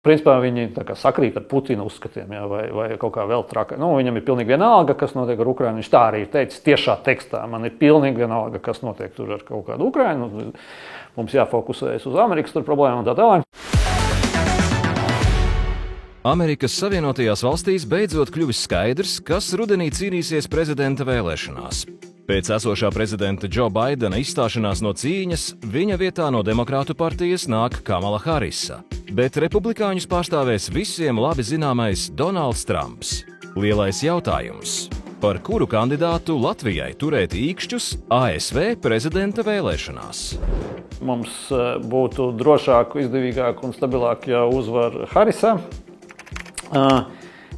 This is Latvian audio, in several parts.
Principā viņi sakrīt ar Putina uzskatiem, jā, vai kaut kā vēl trakā. Viņam ir pilnīgi vienalga, kas notiek ar Ukrainu. Viņš tā arī ir teicis tiešā tekstā. Man ir pilnīgi vienalga, kas notiek tur ar kaut kādu Ukrainu. Mums jāfokusējas uz Amerikas problēmu un tā tālāk. Amerikas Savienotajās valstīs beidzot kļuvis skaidrs, kas rudenī cīnīsies prezidenta vēlēšanās. Pēc esošā prezidenta Džo Baidena izstāšanās no cīņas, viņa vietā no Demokrātu partijas nāk Kamala Harisa. Bet republikāņus pārstāvēs visiem labi zināmais Donalds Trumps. Lielais jautājums: par kuru kandidātu Latvijai turēt īkšķus ASV prezidenta vēlēšanās? Mums būtu drošāk, izdevīgāk un stabilāk, ja uzvar Harisa.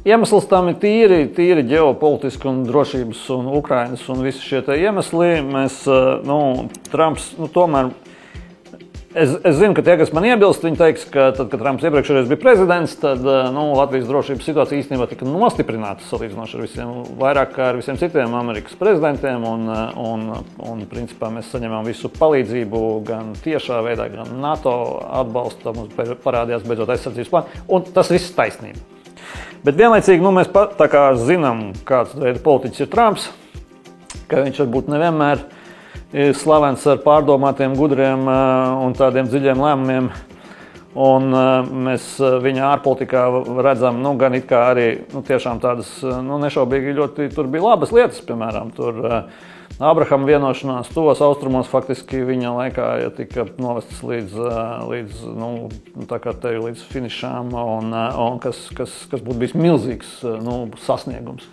Iemesls tam ir tīri ģeopolitiski un drošības un Ukrainas un visi šie iemesli. Trumps, tomēr, es zinu, ka tie, kas man iebilst, viņi teiks, ka tad, kad Trumps iepriekšējais bija prezidents, tad Latvijas drošības situācija īstenībā tika nostiprināta salīdzinoši ar visiem, vairāk kā ar visiem citiem Amerikas prezidentiem, un principā mēs saņemam visu palīdzību gan tiešā veidā, gan NATO atbalstu, mums parādījās beidzot aizsardzības plāni, un tas viss taisnība. Bet vienlaicīgi mēs zinām, kāds veida politiķis ir Trumps, ka viņš varbūt nevienmēr ir slavens ar pārdomātiem, gudriem un tādiem dziļiem lēmumiem. Un mēs viņa ārpolitikā redzam, gan it kā arī tiešām tādas nešaubīgi ļoti tur bija labas lietas, piemēram, tur Abrahama vienošanās tuvos austrumos faktiski viņa laikā tika novestas līdz finišām, un kas būtu bijis milzīgs sasniegums.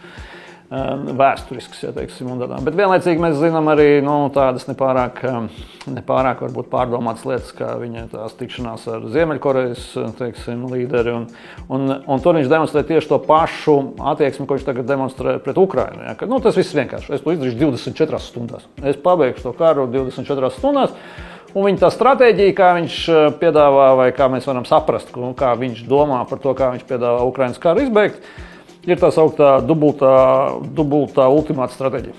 Vēsturisks, ja teiksim, un tādām. Bet vienlaicīgi mēs zinām arī tādas nepārāk varbūt pārdomātas lietas, kā viņa tās tikšanās ar Ziemeļkorejas, teiksim, līderi, un tur viņš demonstrē tieši to pašu attieksmi, ko viņš tagad demonstrē pret Ukrainu. Ja? Ka, tas viss vienkārši. Es to izdarīšu 24 stundās. Es pabeigšu to karu 24 stundās, un viņa tā stratēģija, kā viņš piedāvā, vai kā mēs varam saprast, kā viņš domā par to, kā viņš piedāvā Ukrainas karu izbeigt, ir tā sauktā dubultā ultimāta stratēģija.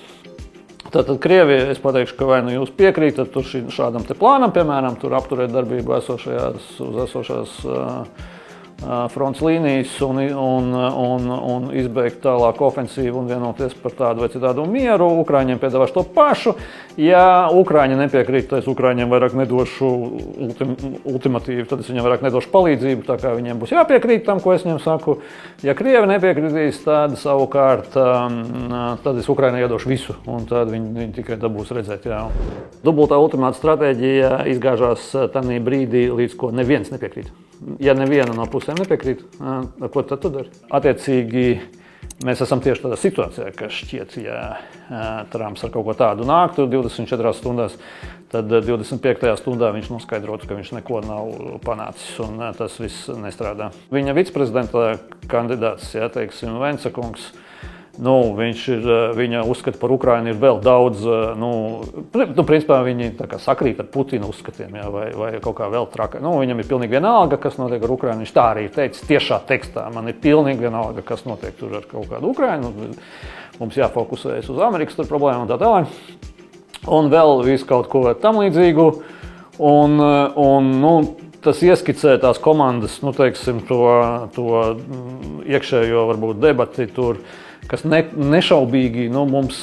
Tātad Krievija, es pateikšu, ka vai jūs piekrītat šādam plānam, piemēram, tur apturēt darbību uz esošās fronts līnijas un izbeigt tālāk ofensīvu un vienoties par tādu vai citādu mieru. Ukraiņiem piedāvāšu to pašu. Ja Ukraiņi nepiekrīt, tad es Ukraiņiem vairāk nedošu ultimatīvu, tad es viņiem vairāk nedošu palīdzību, tā kā viņiem būs jāpiekrīt tam, ko es viņiem saku. Ja Krievi nepiekritīs, tad savukārt tad es Ukraiņai iedošu visu, un tad viņi tikai dabūs redzēt. Jā. Dubultā ultimāta stratēģija izgāžās tajā brīdī, līdz ko neviens nepiekrīt. Ja neviena no pusēm nepiekrīt, ko tad tu dari? Attiecīgi, mēs esam tieši tādā situācijā, ka šķiet, ja Trumps ar kaut ko tādu nāktu 24 stundās, tad 25. stundā viņš noskaidrotu, ka viņš neko nav panācis, un tas viss nestrādā. Viņa viceprezidenta kandidāts, ja, teiksim, Vensakungs, viņa uzskata par Ukrainu ir vēl daudz, principā viņi sakrīt ar Putina uzskatiem, jā, vai kaut kā vēl trakā. Viņam ir pilnīgi vienalga, kas notiek ar Ukrainu. Viņš tā arī ir teicis tiešā tekstā. Man ir pilnīgi vienalga, kas notiek tur ar kaut kādu Ukrainu. Mums jāfokusējas uz Amerikas problēmu un tā tālāk. Un vēl visu kaut ko tam līdzīgu. Tas ieskicē tās komandas, teiksim, to iekšējo varbūt debati tur, kas nešaubīgi mums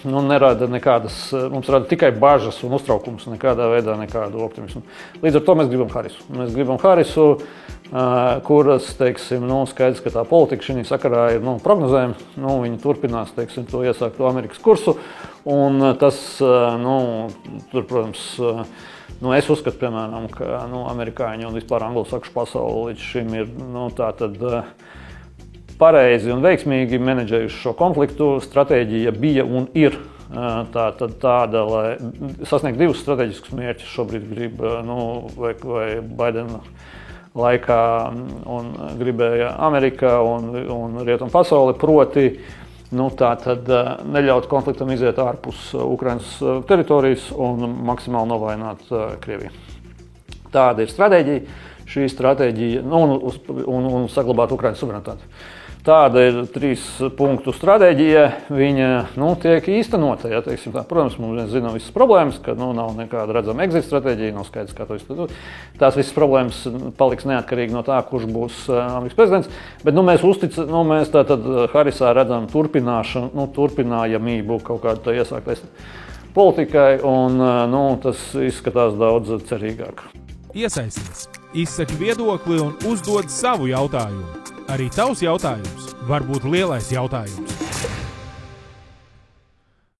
nerada nekādas, mums rada tikai bažas un uztraukums, nekādā veidā nekādu optimismu. Līdz ar to mēs gribam Harisu. Mēs gribam Harisu, kuras, teiksim, skaidrs, ka tā politika šī sakarā ir prognozējama. Viņi turpinās, teiksim, to iesākto Amerikas kursu, un tas, tur, protams, es uzskatu, piemēram, ka amerikāņi un vispār anglosaksšu pasauli līdz šim ir tātad pareizi un veiksmīgi menedžējuši šo konfliktu. Stratēģija bija un ir tāda, lai sasniegt divus strateģiskus mērķus šobrīd grib, vai Baidena laikā un gribēja Amerika un Rietumu pasauli, proti, tātad neļaut konfliktam iziet ārpus Ukrainas teritorijas un maksimāli novājināt Krieviju. Tāda ir stratēģija, šī stratēģija, un saglabāt Ukrainas suverenitāti. tāda ir 3 punktu stratēģija, viņa tiek īstenota. Ja, teiksim, tā. Protams, mēs zinām visas problēmas, ka nav nekāda redzama exit stratēģija, nav skaidrs, kā to izdarīt. Tās visas problēmas paliks neatkarīgi no tā, kurš būs Amerikas prezidents. Bet mēs tātad Harisā redzam turpinājamību kaut kādu iesāktais politikai, un tas izskatās daudz cerīgāk. Iesaisties, izsaki viedokli un uzdod savu jautājumu. Arī tavs jautājums var būt lielais jautājums.